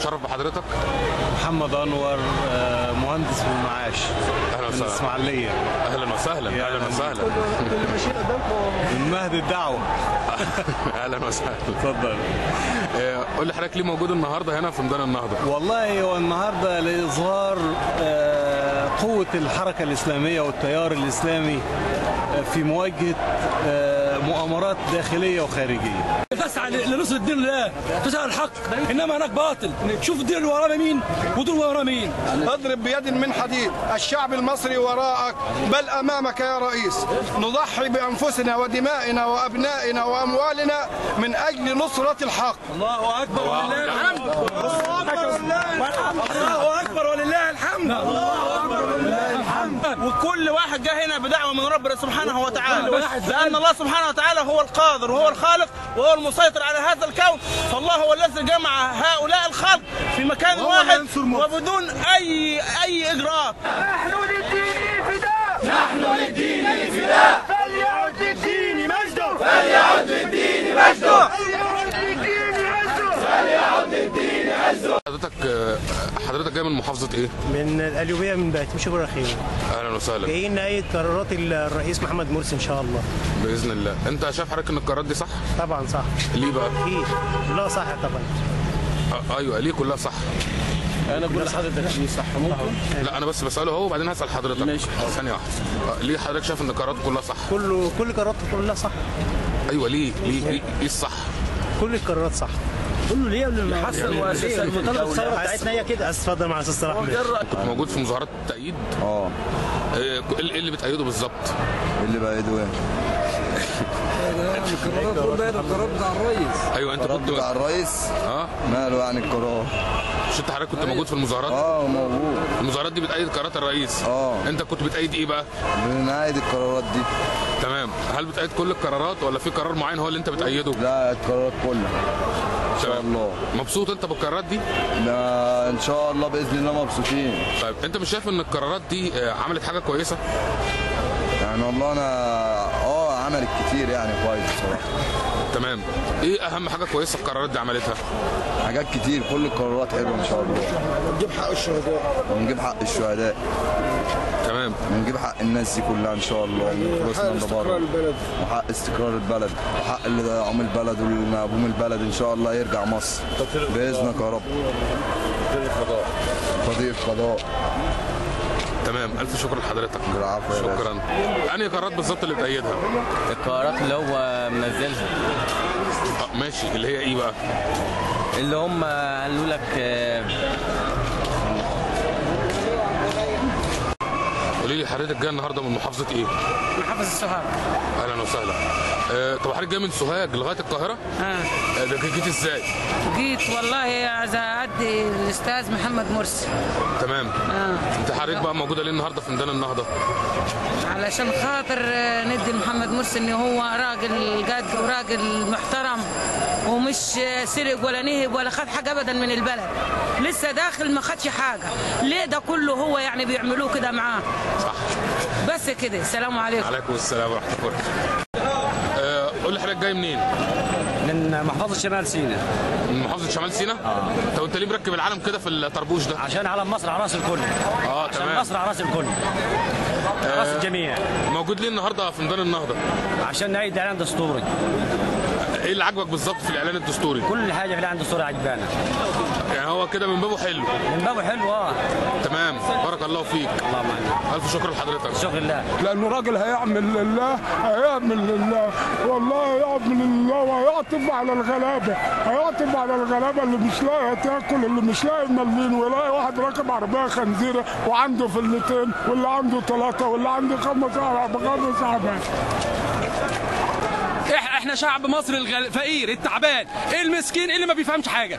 اتشرف بحضرتك. محمد انور، مهندس في المعاش. اهلا وسهلا. من الاسماعيليه. اهلا وسهلا. اهلا وسهلا. من مهد الدعوه. اهلا وسهلا. اتفضل. قول لي حضرتك ليه موجود النهارده هنا في ميدان النهضه؟ والله هو النهارده لاظهار قوه الحركه الاسلاميه والتيار الاسلامي في مواجهه مؤامرات داخليه وخارجيه. تسعى لنصر الدين لله، تسعى الحق، انما هناك باطل. شوف الدين اللي ورانا مين ودول ورا مين. اضرب بيد من حديد، الشعب المصري وراءك بل امامك يا رئيس. نضحي بانفسنا ودمائنا وابنائنا واموالنا من اجل نصرة الحق. الله اكبر ولله الحمد. الله اكبر ولله الحمد. الله اكبر ولله الحمد. الله اكبر ولله الحمد. وكل واحد جاء هنا بدعوه من ربنا سبحانه وتعالى، لان الله سبحانه وتعالى هو القادر وهو الخالق وهو المسيطر على هذا الكون، فالله هو الذي جمع هؤلاء الخلق في مكان واحد وبدون اي اجراءات. نحن للدين فداء، نحن للدين فداء، فليعد للدين مجده، فليعد للدين مجده، فليعد للدين عزه، فليعد للدين عزه. حضرتك جاي من محافظه ايه؟ من القليوبيه، من بهتيم. شكرا خير. اهلا وسهلا. جايين نأيد قرارات الرئيس محمد مرسي ان شاء الله باذن الله. انت شايف حضرتك ان القرارات دي صح؟ طبعا صح. ليه بقى؟ اكيد كلها صح طبعا. ايوه ليه كلها صح؟ انا بقول لحضرتك ليه صح ممكن؟ لا انا بس بساله اهو وبعدين هسال حضرتك. ماشي. ثانيه واحده. ليه حضرتك شايف ان القرارات كلها صح؟ كل قرارات كلها صح. ايوه ليه ايه الصح؟ كل القرارات صح. كله ليه اللي حسن واساسا المطالبه الثوره بتاعتنا هي كده. اتفضل مع استاذ صلاح. كنت موجود في مظاهرات التأييد؟ ايه اللي بتأيده بالظبط؟ اللي بأيده ايه؟ القرار بتاع الرئيس. ايوه انت كنت بتاع الرئيس؟ ماله يعني القرار؟ مش انت حضرتك كنت موجود في المظاهرات؟ موجود. المظاهرات دي بتأيد قرارات الرئيس؟ انت كنت بتأيد ايه بقى؟ بنأيد القرارات دي. تمام. هل بتأيد كل القرارات ولا في قرار معين هو اللي انت بتأيده؟ لا القرارات كلها ان شاء الله. مبسوط انت بالقرارات دي؟ لا ان شاء الله باذن الله مبسوطين. طيب انت مش شايف ان القرارات دي عملت حاجه كويسه؟ يعني والله انا عملت كتير يعني كويس بصراحه. تمام. ايه اهم حاجه كويسه القرارات دي عملتها؟ حاجات كتير، كل القرارات حلوه ان شاء الله. نجيب حق الشهداء، ونجيب حق الشهداء. تمام. ونجيب حق الناس دي كلها ان شاء الله. حق استقرار البلد، وحق استقرار البلد، وحق اللي ضيعوا من البلد واللي ابوه من البلد ان شاء الله يرجع مصر باذنك يا رب. قضية قضاء. تمام. الف شكر لحضرتك. بالعفو. شكرا. انهي قرارات بالظبط اللي بتأيدها؟ القرارات اللي هو منزلها. ماشي. اللي هي ايه بقى؟ اللي هم قالوا لك قولي لي حضرتك جاي النهارده من محافظه ايه؟ محافظة سوهاج. اهلا وسهلا. طب حضرتك جاي من سوهاج لغايه القاهره؟ ده جيت ازاي؟ جيت والله عايز اعدي الاستاذ محمد مرسي. تمام. انت حضرتك بقى موجوده ليه النهارده في ميدان النهضه؟ علشان خاطر ندي محمد مرسي ان هو راجل جد وراجل محترم ومش سرق ولا نهب ولا خد حاجه ابدا من البلد. لسه داخل ما خدش حاجه. ليه ده كله هو يعني بيعملوه كده معاه؟ صح. بس كده. السلام عليكم. وعليكم السلام ورحمه الله وبركاته. قول لي حضرتك جاي منين؟ من محافظه شمال سيناء. من محافظه شمال سيناء؟ طب انت ليه مركب العلم كده في الطربوش ده؟ عشان علم مصر على راس الكل. تمام. عشان مصر على راس الكل. على راس الجميع. موجود ليه النهارده في ميدان النهضه؟ عشان نعيد اعلان دستوري. ايه اللي عجبك بالظبط في الاعلان الدستوري؟ كل حاجه في الاعلان الدستوري عجبانا. يعني هو كده من بابه حلو. من بابه حلو. تمام. بارك الله فيك. الله معاك. الف شكر لحضرتك. شكر لله. لانه راجل هيعمل لله، هيعمل لله والله، هيعمل لله وهيعطف على الغلابه، هيعطف على الغلابه اللي مش لاقي تاكل، اللي مش لاقي ملين، ويلاقي واحد راكب عربيه خنزيره وعنده فلتين واللي عنده ثلاثه واللي عنده خمس عربات. احنا شعب مصر الفقير التعبان المسكين اللي ما بيفهمش حاجه.